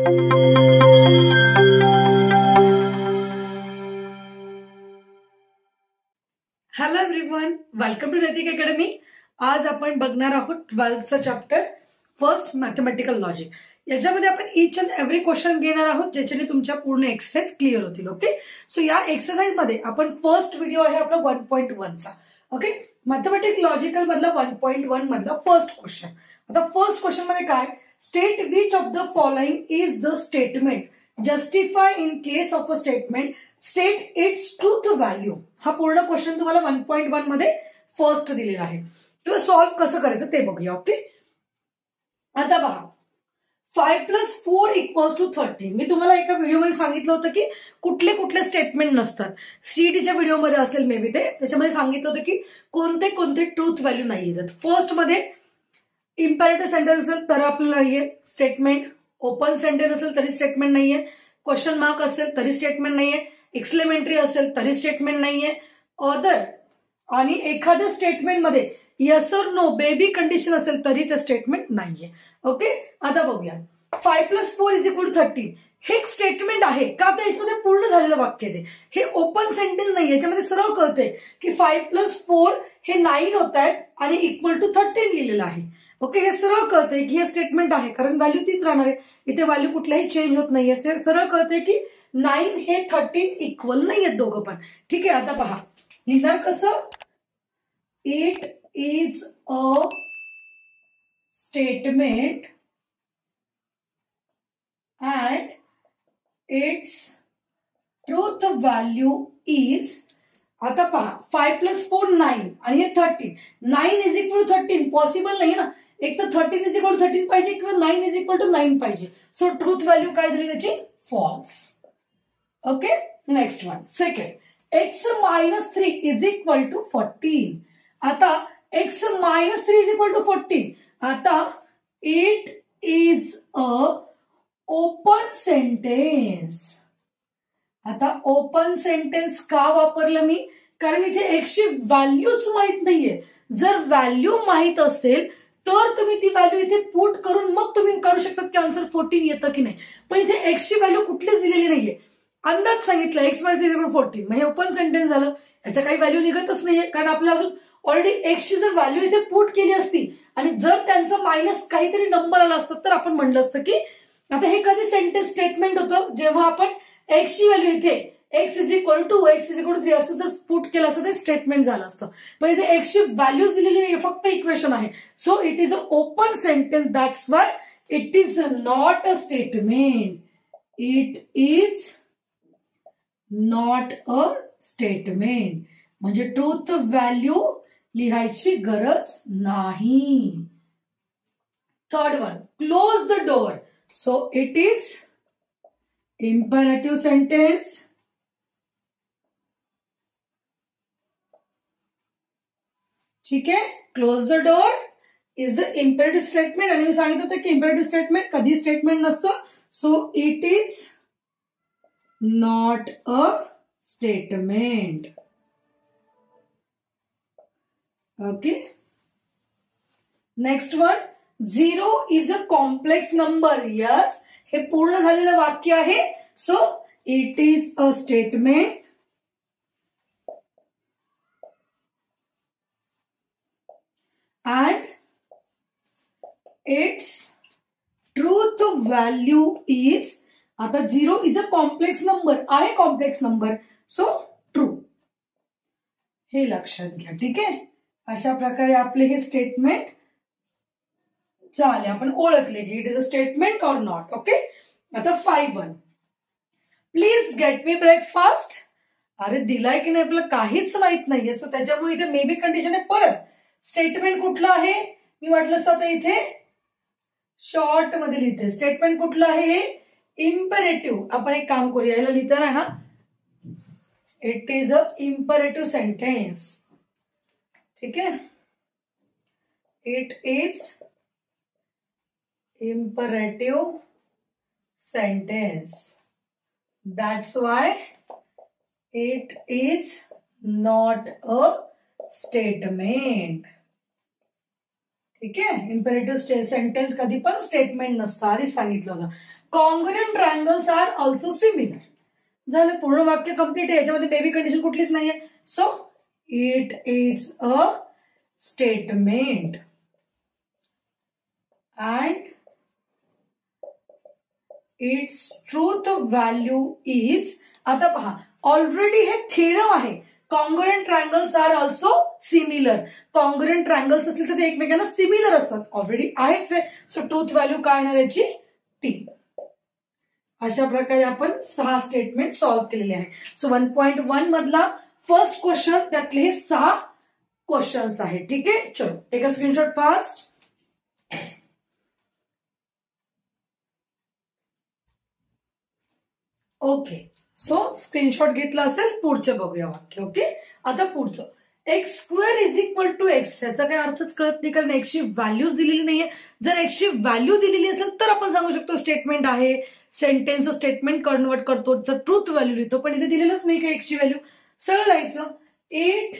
Hello everyone, welcome to नैतिक academy. आज आपण बघणार आहोत 12th chapter first mathematical logic. याच्यामध्ये आपण ईच अँड एव्हरी क्वेश्चन घेणार आहोत ज्याच्याने तुमच्या पूर्ण एक्सरसाइज क्लिअर होतील. ओके, सो या एक्सरसाइज मध्ये आपण फर्स्ट व्हिडिओ आहे आपला 1.1 चा. ओके, मॅथमॅटिक लॉजिकल मधला 1.1 मधला फर्स्ट क्वेश्चन. आता फर्स्ट क्वेश्चन मध्ये काय, state which of the following is the statement justify in case of a statement state it's truth value. हा पूर्ण क्वेश्चन तुम्हाला 1.1 मध्ये फर्स्ट दिलेला आहे. तर सॉल्व्ह कसं करायचं ते बघूया. ओके, आता पहा, 5 + 4 = 13. मी तुम्हाला एका व्हिडिओमध्ये सांगितलं होतं की कुठले कुठले स्टेटमेंट नसतात. सीईटीच्या व्हिडिओमध्ये असेल मे बी ते, त्याच्यामध्ये सांगितलं होतं की कोणते कोणते ट्रूथ व्हॅल्यू नाहीये. फर्स्ट मध्ये इम्पेरेटिव्ह सेंटेन्स असेल तर आपल्याला नाहीये स्टेटमेंट, ओपन सेंटेन्स असेल तरी स्टेटमेंट नाहीये, क्वेश्चन मार्क असेल तरी स्टेटमेंट नाहीये, एक्सक्लेमेटरी असेल तरी स्टेटमेंट नाहीये, अदर आणि एखाद्या स्टेटमेंट मध्ये येस और नो बेबी कंडिशन असेल तरी ते स्टेटमेंट नाहीये. ओके, आता बघूया. 5 + 4 = 13 हे एक स्टेटमेंट आहे का, तर याच्यामध्ये पूर्ण झालेलं वाक्य ते, हे ओपन सेंटेन्स नाही. याच्यामध्ये सरळ कळते की 5 + 4 हे 9 होत आहेत आणि =13 लिहिलेलं आहे. ओके, हे सरळ कळते की हे स्टेटमेंट आहे कारण व्हॅल्यू तीच राहणार आहे. इथे व्हॅल्यू कुठल्याही चेंज होत नाहीये. सरळ कळते की 9 हे 13 इक्वल नाहीयेत दोघं पण. ठीक आहे, आता पहा लिहिणार कसं. It is a statement and its truth value is. आता पहा 5 + 4 9 आणि हे 13. 9 = 13 पॉसिबल नाही ना. एक तर 13 = 13 पाहिजे किंवा 9 = 9 पाहिजे. सो ट्रूथ व्हॅल्यू काय दिली त्याची, false. Okay, next one. Second, x - 3 = 14. आता x - 3 = 14. आता it is a open sentence. आता ओपन सेंटेन्स का वापरलं मी, कारण इथे x ची व्हॅल्यूच माहित नाहीये. जर व्हॅल्यू माहित असेल तर तुम्ही ती व्हॅल्यू इथे पुट करून मग तुम्ही काढू शकता की आन्सर 14 येतं की नाही. पण इथे x ची व्हॅल्यू कुठलीच दिलेली नाहीये. अंदाज सांगितलं x - 3 = 14, मग हे ओपन सेंटेन्स झालं. याच्या काही व्हॅल्यू निघतच नाहीये कारण आपल्याला अजून ऑलरेडी x ची जर व्हॅल्यू इथे पुट केली असती आणि जर त्यांचं मायनस काहीतरी नंबर आला असतं तर आपण म्हणलं असतं की. आता हे कधी सेंटेन्स स्टेटमेंट होतं जेव्हा आपण x ची व्हॅल्यू इथे x = x = 3 असं जर पुट केलं असतं ते स्टेटमेंट झालं असतं. पण इथे x ची व्हॅल्यूज दिलेली नाही, फक्त इक्वेशन आहे. So it is a open sentence, that's why it is not a statement. It is not a statement म्हणजे ट्रूथ व्हॅल्यू लिहायची गरज नाही. Third one, close the door. So it is imperative sentence. ठीक आहे, close the door is the imperative statement आणि मी सांगितलं होतं की इम्पेरेटिव्ह स्टेटमेंट कधी स्टेटमेंट नसतं. So it is not a statement. Okay, next one, 0 is a complex number. Yes, हे पूर्ण झालेलं वाक्य आहे. So it is a statement and its truth value is. आता 0 इज अ कॉम्प्लेक्स नंबर आहे, complex number, so true. हे लक्षात घ्या. ठीक आहे, अशा प्रकारे आपले हे स्टेटमेंट झाले, आपण ओळखले की it is a statement or not. Okay, आता 5-1, प्लीज गेट मी ब्रेकफास्ट. अरे दिलाय की नाही आपल्याला काहीच माहित नाहीये. सो त्याच्यामुळे इथे मे बी कंडिशन आहे. परत स्टेटमेंट कुठलं आहे, मी वाटलं असतं आता इथे शॉर्ट मध्ये लिहिते. स्टेटमेंट कुठलं आहे, इम्पेरेटिव्ह. आपण एक काम करूया, याला लिहिता ना, हा it is a imperative sentence. ठीक आहे, it is imperative sentence. That's why it is not a statement. ठीक आहे, इम्पेरेटिव्ह सेंटेन्स कधी पण स्टेटमेंट नसतं, आधीच सांगितलं होतं. Congruent triangles are also similar. झालं, पूर्ण वाक्य कंप्लीट आहे. याच्यामध्ये बेबी कंडिशन कुठलीच नाहीये. So it is a statement and its truth value is. आता पहा, ऑलरेडी हे थेरम आहे. Congruent triangles are also similar. Congruent triangles असतील तर ते एकमेकांना सिमिलर असतात. ऑलरेडी आहेच आहे. सो ट्रूथ व्हॅल्यू काय येणार याची? टी. अशा प्रकारे आपण 6 स्टेटमेंट सॉल्व्ह केलेले आहे. सो 1.1 मधला फर्स्ट क्वेश्चन, त्यातले हे 6 क्वेश्चन्स आहेत. ठीक आहे, चलो take a screenshot fast. Okay, so screenshot घेतला असेल. पुढचं बघूया वाक्य. ओके, आता पुढचं x square is equal to x. याचा काही अर्थच कळत नाही, कारण एक्सची व्हॅल्यूज दिलेली नाहीये. जर एक्सची व्हॅल्यू दिलेली असेल तर आपण सांगू शकतो स्टेटमेंट आहे, सेंटेन्स स्टेटमेंट कन्वर्ट करतो, ट्रूथ व्हॅल्यू लिहितो. पण इथे दिलेलंच नाही का एक्सची व्हॅल्यू. सरळ लिहायचं, it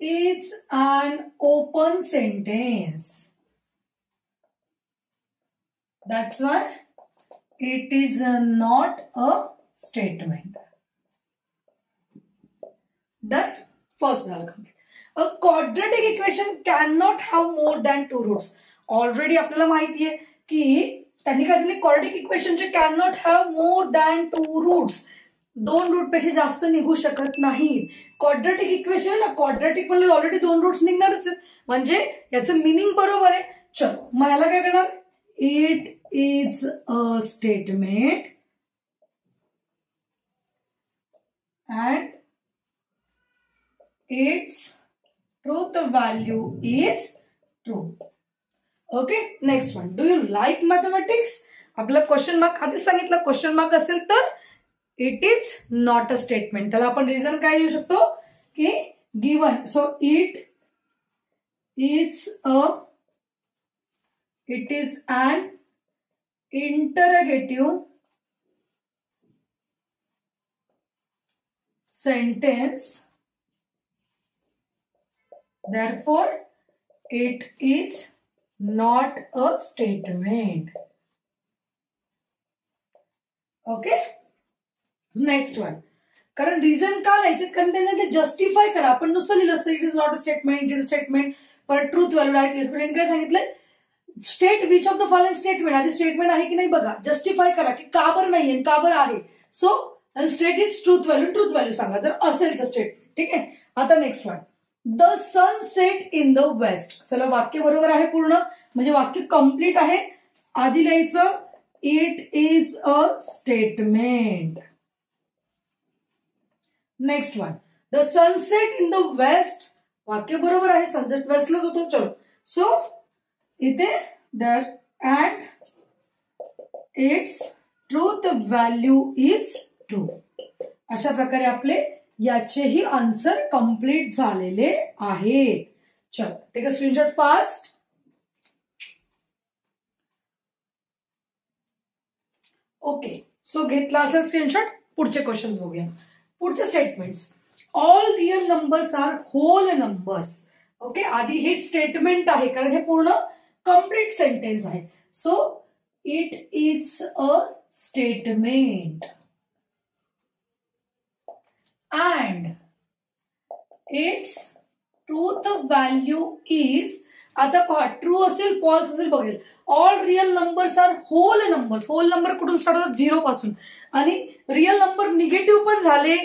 is an open sentence. That's why it is not a statement. Done. First झालं complete. A quadratic equation cannot have more than 2 roots. Already आपल्याला माहिती आहे की त्यांनी काय सांगितले, quadratic equationचे cannot have more than 2 roots. 2 root पेक्षा जास्त निघू शकत नाही. क्वाड्रॅटिक इक्वेशन, क्वाड्रॅटिक म्हणजे ऑलरेडी 2 रूट्स निघणारच आहेत, म्हणजे याचं मिनिंग बरोबर आहे. चलो, मग याला काय करणार? It is a statement and its truth value is true. Okay, next one. Do you like mathematics? आपला क्वेश्चन मार्क आधीच सांगितलं, क्वेश्चन मार्क असेल तर it is not a statement. त्याला आपण रिझन काय लिहू शकतो की given. So it is an interrogative sentence, therefore it is not a statement. Okay, next one. कारण रिझन का लिहायचे, कारण त्यांना जस्टिफाय करा. आपण नुसतं लिहिलं असतं it is not a statement, it is a statement, पण ट्रूथ व्हॅल्यू डायरेक्ट. पण काय सांगितलंय, state which of the following statement. आधी स्टेटमेंट आहे की नाही बघा, जस्टिफाय करा की का बरं नाहीये, का बरं आहे. So state is truth value, truth value सांगा जर असेल तर स्टेटमेंट. ठीक आहे, आता next one. The sun set in the west. चला, वाक्य बरोबर आहे पूर्ण, म्हणजे वाक्य कम्प्लीट आहे. आधी लिहायचं it is a statement. Next one, the sunset in the west. वाक्य बरोबर आहे, सनसेट वेस्टलाच होतो. चलो, सो इथे दर and its truth value is true. अशा प्रकारे आपले याचेही आन्सर कंप्लीट झालेले आहेत. चलो, take a screenshot fast. Okay, so घेतला असेल स्क्रीनशॉट. पुढचे क्वेश्चन बघूया. पुढचे statements, all real numbers are whole numbers. Okay, आधी हे स्टेटमेंट आहे कारण हे पूर्ण कंप्लीट सेंटेन्स आहे. So it is a statement and its truth value is. आता पहा, ट्रू असेल फॉल्स असेल बघेल. All real numbers are whole numbers. Whole number कुठून स्टार्ट होतात? 0 पासून. आणि रिअल नंबर निगेटिव्ह पण झाले,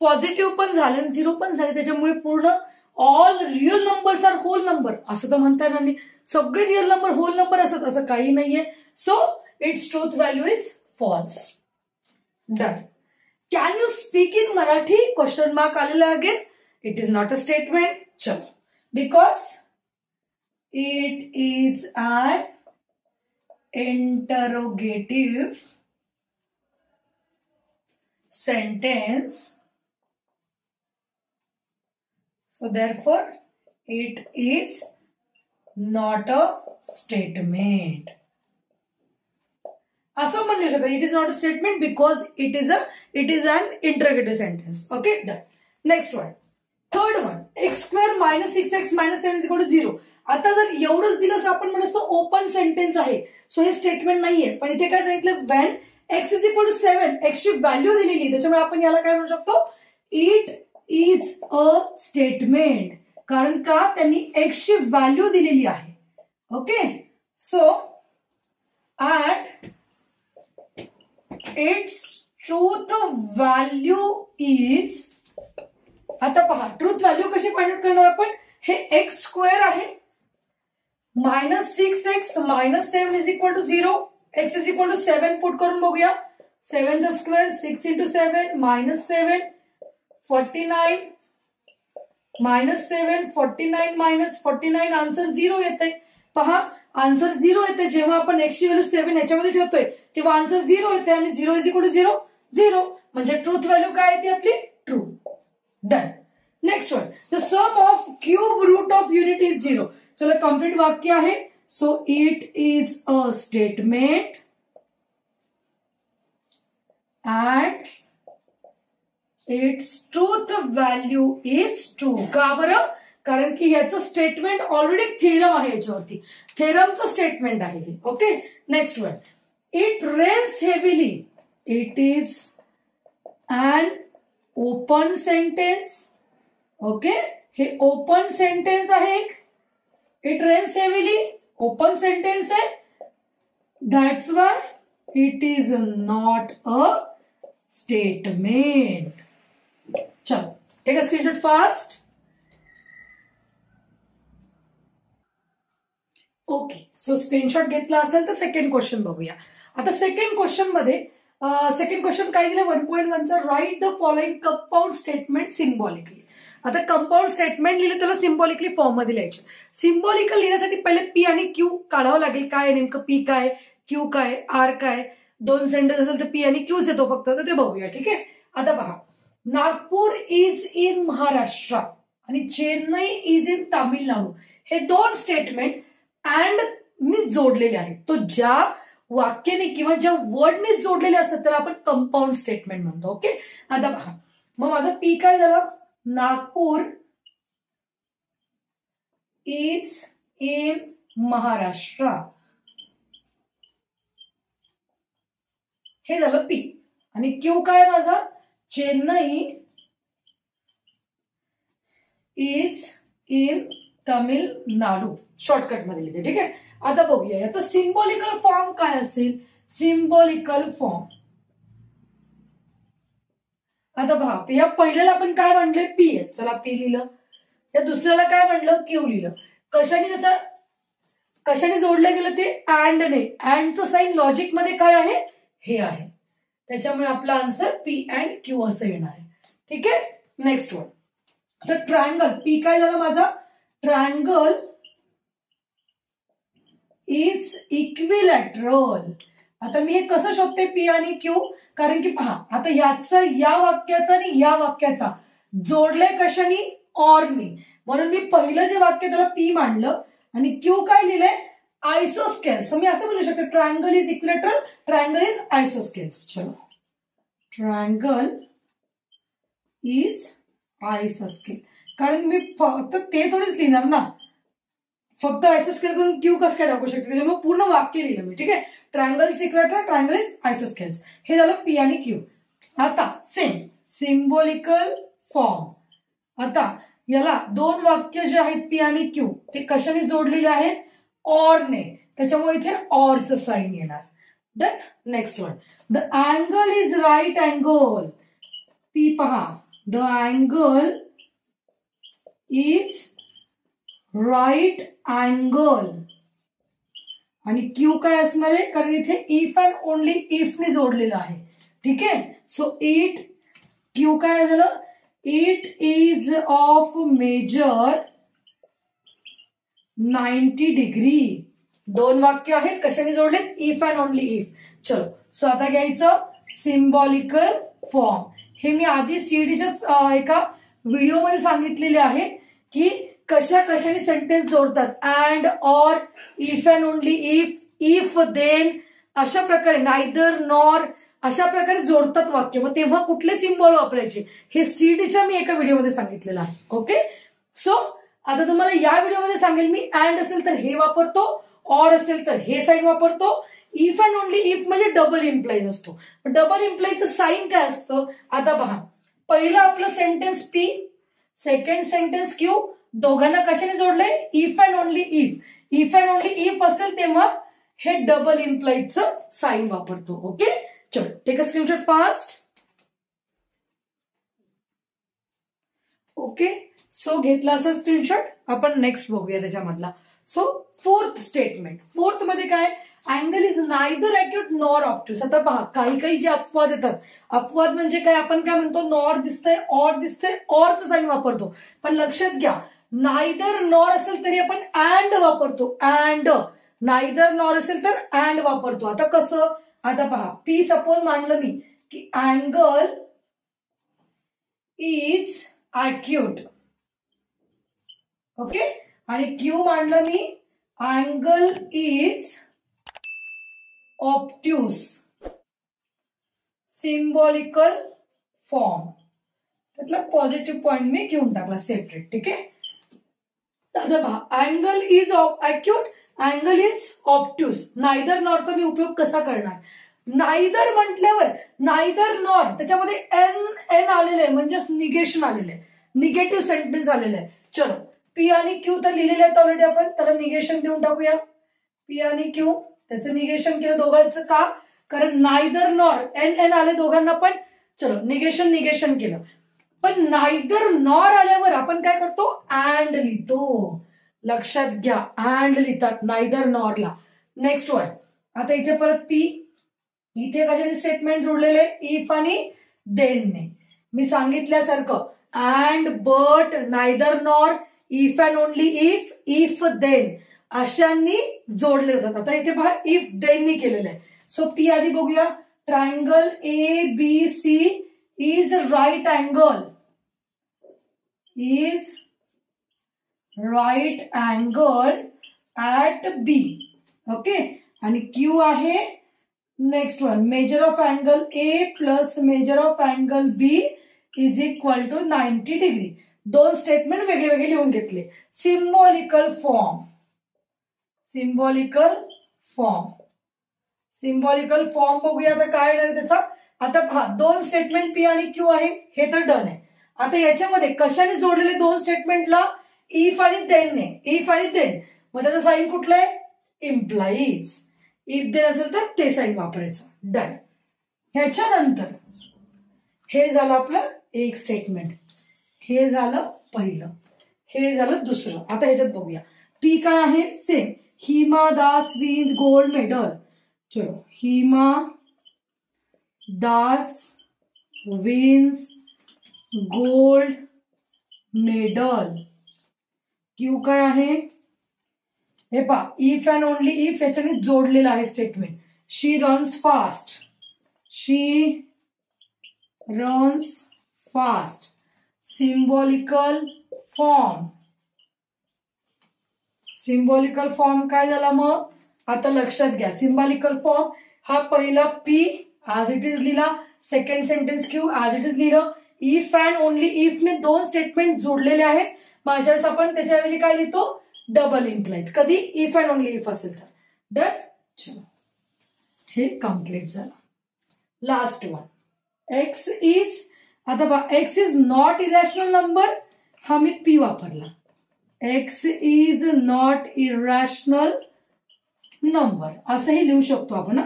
पॉझिटिव्ह पण झाले, 0 पण झाले. त्याच्यामुळे पूर्ण all real numbers are whole number असं तर म्हणता येणार नाही. सगळे रिअल नंबर होल नंबर असतात असं काही नाहीये. So it's truth value is false. Done. Can you speak in Marathi? Question mark आलेला अगेन. It is not a statement. चलो, because it is an interrogative sentence, so therefore it is not a statement. असं म्हणू शकता, it is not a statement because it is an interrogative sentence. Okay, done. Next one, third one, x square minus 6x minus 7 is equal to 0. आता जर एवढंच दिलं तर आपण म्हणतो ओपन सेंटेन्स आहे, सो हे स्टेटमेंट नाहीये. पण इथे काय सांगितलं, when x is equal to 7, x ची व्हॅल्यू दिलेली, त्याच्यामुळे आपण याला काय म्हणू शकतो, इट इज अ स्टेटमेंट. कारण का, त्यांनी x ची व्हॅल्यू दिलेली आहे. Okay, so at its truth value is, आता पहा ट्रूथ व्हॅल्यू कशी फाइंड आउट करणार आपण, हे एक्स स्क्वेअर आहे, -6x -7 is equal to 0, x is equal to 7 put करून बघूया. 7 चा स्क्वेअर 6 into 7 -7 49 -7 49 -49 आन्सर 0 येते. पहा आन्सर 0 येते जेव्हा आपण x ची व्हॅल्यू 7 याच्यामध्ये ठेवतोय तेव्हा आन्सर 0 येते आणि 0 इज इक्वल टू 0 0, म्हणजे ट्रूथ व्हॅल्यू काय येते आपली, true. Done. Next one, the sum of cube root of unit is 0. चलो कंप्लीट वाक्य आहे. So it is a statement and its truth value is true. का बरं, कारण की याचं स्टेटमेंट ऑलरेडी थेरम आहे, याच्यावरती थेरमचं स्टेटमेंट आहे हे. Okay, next one, it rains heavily. It is an open sentence. Okay, हे ओपन सेंटेन्स आहे एक. It rains heavily open sentence आहे, that's why it is not a statement. चलो take a screenshot fast. Okay, so screenshot घेतला असेल तर second question बघूया. आता सेकंड क्वेश्चन मध्ये सेकंड क्वेश्चन काय दिलं, 1.1चा write the following compound statement symbolically. आता कंपाऊंड स्टेटमेंट लिहिले त्याला सिम्बॉलिकली फॉर्म मध्ये लिहायचे. सिम्बॉलिकल लिहिण्यासाठी पहिले पी आणि क्यू काढावं लागेल. काय नेमकं पी काय, क्यू काय, आर काय. दोन सेंटेन्स असेल तर पी आणि क्यूच येतो फक्त, तर ते बघूया. ठीक आहे, आता पहा, नागपूर इज इन महाराष्ट्र आणि चेन्नई इज इन तामिळनाडू, हे दोन स्टेटमेंट अँड नी जोडलेले आहेत. तो ज्या वाक्याने किंवा ज्या वर्डने जोडलेले असतात त्याला आपण कंपाऊंड स्टेटमेंट म्हणतो. ओके, आता पहा, मग माझं पी काय झालं, नागपूर इज इन महाराष्ट्र, हे झालं पी. आणि क्यू काय माझा, Chennai is in Tamil Nadu, shortcut मध्ये लिहिते. ठीक आहे, आता बघूया याचा सिम्बॉलिकल फॉर्म काय असेल. सिम्बॉलिकल फॉर्म, आता पहा, या पहिल्याला आपण काय म्हणले, पी आहे, चला पी लिहिलं. या दुसऱ्याला काय म्हणलं, क्यू लिहिलं. कशाने जोडलं गेलं ते अँडने. अँडचं साईन लॉजिक मध्ये काय आहे, हे आहे, त्याच्यामुळे आपला आन्सर पी अँड क्यू असं येणार आहे. ठीक आहे, नेक्स्ट वन, आता ट्रायंगल. पी काय झाला माझा, ट्रायंगल इज इक्विलॅटरल. आता मी हे कसं शोधते पी आणि क्यू, कारण की पहा आता याचा या वाक्याचा आणि या वाक्याचा जोडले कशाने, ऑरने. म्हणून मी पहिलं जे वाक्य त्याला पी मांडलं आणि क्यू काय लिहिलंय, आयसोस्केल्स. सो मी असं म्हणू शकतो triangle is equilateral, triangle is आयसोस्केल्स. चलो, ट्रायंगल इज आयसोस्केल, कारण मी फक्त ते थोडीच लिहिणार ना, फक्त आयसोस्केल करून क्यू कसं काय टाकू शकते, त्याच्यामुळे पूर्ण वाक्य लिहिलं मी. ठीक आहे, triangle is equilateral, triangle is आयसोस्केल्स, हे झालं पी आणि क्यू. आता सेम सिम्बॉलिकल फॉर्म. आता याला दोन वाक्य जे आहेत पी आणि क्यू ते कशाने जोडलेले आहेत, ऑरने, त्याच्यामुळे इथे ऑरचं साइन येणार. Done. Next one, the angle is right angle. P पहा, the angle is right angle आणि क्यू काय असणार आहे, कारण इथे इफ अँड ओनली इफ ने जोडलेलं आहे. ठीक आहे, सो इट, क्यू काय झालं, इट इज ऑफ मेजर 90 डिग्री. दोन वाक्य आहेत, कशाने जोडलेत, इफ अँड ओनली इफ. चलो, सो आता घ्यायचं सिम्बॉलिकल फॉर्म. हे मी आधी सीडीच्या एका व्हिडिओमध्ये सांगितलेले आहे की कशाने सेंटेन्स जोडतात, and, or, if and only if, if then, अशा प्रकारे, नायदर, नॉर, अशा प्रकारे जोडतात वाक्य. मग तेव्हा कुठले सिम्बॉल वापरायचे हे सीडीच्या मी एका व्हिडिओमध्ये सांगितलेलं आहे. ओके, सो आता तुम्हाला या व्हिडिओमध्ये सांगेल मी अँड असेल तर हे वापरतो, ऑर असेल तर हे साईन वापरतो, इफ अँड ओनली इफ म्हणजे डबल इम्प्लाइज असतो. डबल इम्प्लाइजचं साईन काय असतं आता पहा. पहिलं आपलं sentence P, second sentence Q, दोघांना कशाने जोडलंय if and only if. If and only if असेल तेव्हा हे डबल इम्प्लाइजचं साईन वापरतो. ओके चलो take a screenshot fast. Okay so घेतला असं स्क्रीनशॉट. आपण नेक्स्ट बघूया त्याच्यामधला. सो फोर्थ स्टेटमेंट, फोर्थ मध्ये काय angle is neither acute nor obtuse. आता पहा काही काही जे अपवाद येतात, अपवाद म्हणजे काय आपण काय म्हणतो नॉर दिसतंय ऑर दिसतंय ऑरचं साईन वापरतो. पण लक्षात घ्या नायदर नॉर असेल तरी आपण अँड वापरतो. अँड नायदर नॉर असेल तर अँड वापरतो. आता कसं आता पहा पी सपोज मांडलं मी की अँगल इज अॅक्यूट. ओके आणि क्यू मांडलं मी angle is obtuse. Symbolical form त्यातला पॉझिटिव्ह पॉइंट मी घेऊन टाकला सेपरेट. ठीक आहे आता पहा angle is acute, angle is obtuse. Neither नॉरचा मी उपयोग कसा करणार. नायदर म्हटल्यावर नायदर नॉर त्याच्यामध्ये एन एन आलेलं आहे म्हणजेच निगेशन आलेलं आहे, निगेटिव्ह सेंटेन्स आलेलं आहे. चलो पी आणि क्यू तर लिहिलेले आहेत ऑलरेडी, आपण त्याला निगेशन देऊन टाकूया. पी आणि क्यू त्याचं निगेशन केलं दोघांचं का कारण नायदर नॉर एन एन आले दोघांना पण. चलो निगेशन निगेशन केलं. पण नायदर नॉर आल्यावर आपण काय करतो अँड लिहितो. लक्षात घ्या अँड लिहितात नायदर नॉरला. नेक्स्ट वन आता इथे परत पी, इथे कशाने स्टेटमेंट जोडलेले इफ आणि देनने. मी सांगितल्यासारखं and but neither nor if and only if if then अशांनी जोडले जातात. आता इथे पहा इफ देननी केलेलं आहे. सो पी आधी बघूया. Triangle A B C is right angle, is right angle at B. Okay आणि क्यू आहे next one measure of angle A plus measure of angle B is equal to 90 डिग्री. दोन statement वेगळे वेगळे लिहून घेतले. Symbolical form, symbolical form, symbolical form बघूया आता काय येणार त्याचा. आता पहा दोन स्टेटमेंट पी आणि क्यू आहे हे तर डन आहे. आता याच्यामध्ये कशाने जोडलेले दोन स्टेटमेंटला इफ आणि देनने. इफ आणि देन मग त्याचं साईन कुठलं आहे इम्प्लाइज. इफ देन असेल तर ते साईन वापरायचं. डन. ह्याच्यानंतर हे झालं आपलं एक स्टेटमेंट, हे झालं पहिलं, हे झालं दुसरं. आता ह्याच्यात बघूया पी काय आहे same Hima Das wins gold medal. चलो Hima Das wins gold medal. Q काय आहे हे पहा इफ अँड ओनली इफ याच्याने जोडलेलं आहे statement. She runs fast, she runs fast. Symbolical form, symbolical form काय झाला मग आता लक्षात घ्या. सिम्बॉलिकल फॉर्म हा पहिला पी ऍज इट इज लिहिला, second sentence Q as it is लिहिलं. इफ अँड ओनली इफ ने दोन स्टेटमेंट जोडलेले आहेत. मग अशावेळेस आपण त्याच्याऐवजी काय लिहितो डबल इम्प्लाइज. कधी इफ अँड ओनली इफ असेल तर. डन. चलो हे कम्प्लीट झालं. Last one x is. आता बघा x is not irrational number हा मी पी वापरला. X is not irrational number असंही लिहू शकतो आपण.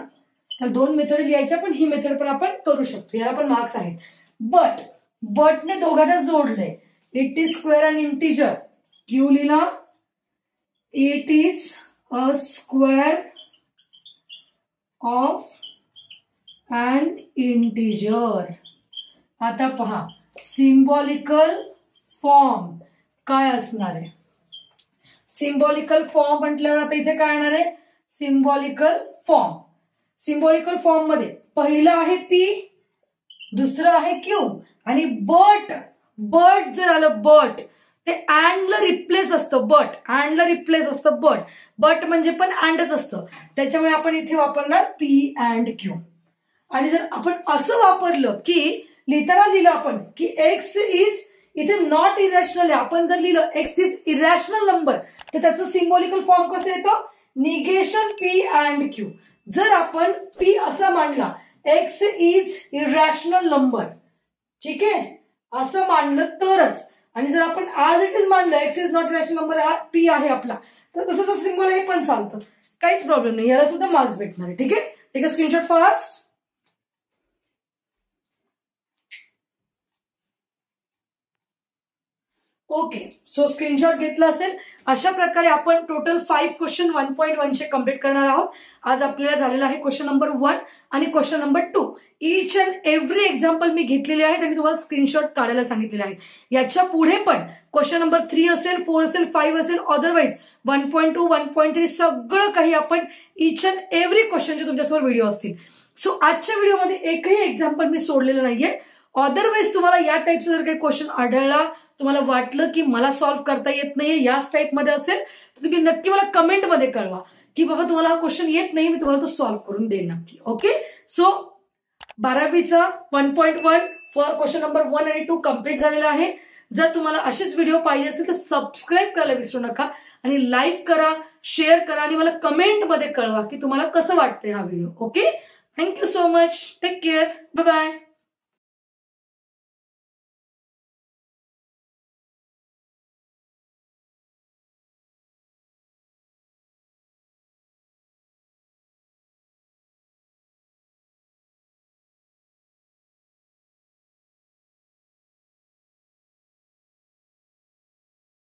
तर दोन मेथड लिहायच्या पण ही मेथड पण आपण करू शकतो, याला पण मार्क्स आहेत. बट बटने दोघांना जोडलंय. It is square and integer. Q लिहिला it is a square of and integer. आता पहा सिम्बॉलिकल फॉर्म काय असणार आहे. सिम्बॉलिकल फॉर्म म्हटल्यावर आता इथे काय येणार आहे सिम्बॉलिकल फॉर्म. सिम्बॉलिकल फॉर्म मध्ये पहिलं आहे पी, दुसरं आहे क्यू आणि बट. बट जर आलं बट ते अँडला रिप्लेस असतं. बट अँडला रिप्लेस असतं. बट बट म्हणजे पण अँडच असतं, त्याच्यामुळे आपण इथे वापरणार पी अँड क्यू. आणि जर आपण असं वापरलं की लिहिताना लिहिलं आपण की एक्स इज इथे नॉट इरॅशनल आहे. आपण जर लिहिलं एक्स इज इरॅशनल नंबर तर त्याचं सिम्बॉलिकल फॉर्म कसं येतं, निगेशन पी अँड क्यू. जर आपण पी असा मांडला एक्स इज इरॅशनल नंबर, ठीक आहे, असं मांडलं तरच, आणि जर आपण आज इट इज मांडलं x is not irrational number, हा पी आहे आपला, तर तसं सिम्बॉल हे पण चालतं, काहीच प्रॉब्लेम नाही, याला सुद्धा मार्क्स भेटणार आहे. ठीक आहे, take a screenshot fast. Okay, so screenshot घेतला असेल. अशा प्रकारे आपण टोटल 5 क्वेश्चन 1.1 चे कम्प्लीट करणार आहोत. आज आपल्याला झालेला आहे क्वेश्चन नंबर 1 आणि question number 2. Each and every example मी घेतलेले आहेत आणि तुम्हाला स्क्रीनशॉट काढायला सांगितलेले आहेत. याच्या पुढे पण क्वेश्चन नंबर 3 असेल, 4 असेल, 5 असेल, अदरवाईज 1.2, 1.3 सगळं काही आपण इच अँड एव्हरी क्वेश्चनचे तुमच्यासमोर व्हिडिओ असतील. सो आजच्या व्हिडिओमध्ये एकही एक्झाम्पल मी सोडलेलं नाहीये. अदरवाईज तुम्हाला या टाईपचा जर काही क्वेश्चन आढळला, तुम्हाला वाटलं की मला सॉल्व्ह करता येत नाहीये, याच टाईपमध्ये असेल तर तुम्ही नक्की मला कमेंटमध्ये कळवा की बाबा तुम्हाला हा क्वेश्चन येत नाही, मी तुम्हाला तो सॉल्व्ह करून देईन नक्की. ओके, सो 12वीचा 1.1 क्वेश्चन नंबर 1 आणि 2 कम्प्लीट झालेला आहे. जर तुम्हाला असेच व्हिडिओ पाहिजे असेल तर सबस्क्राईब करायला विसरू नका आणि लाईक करा, शेअर करा आणि मला कमेंटमध्ये कळवा की तुम्हाला कसं वाटतंय हा video. Okay, thank you so much, take care, bye bye.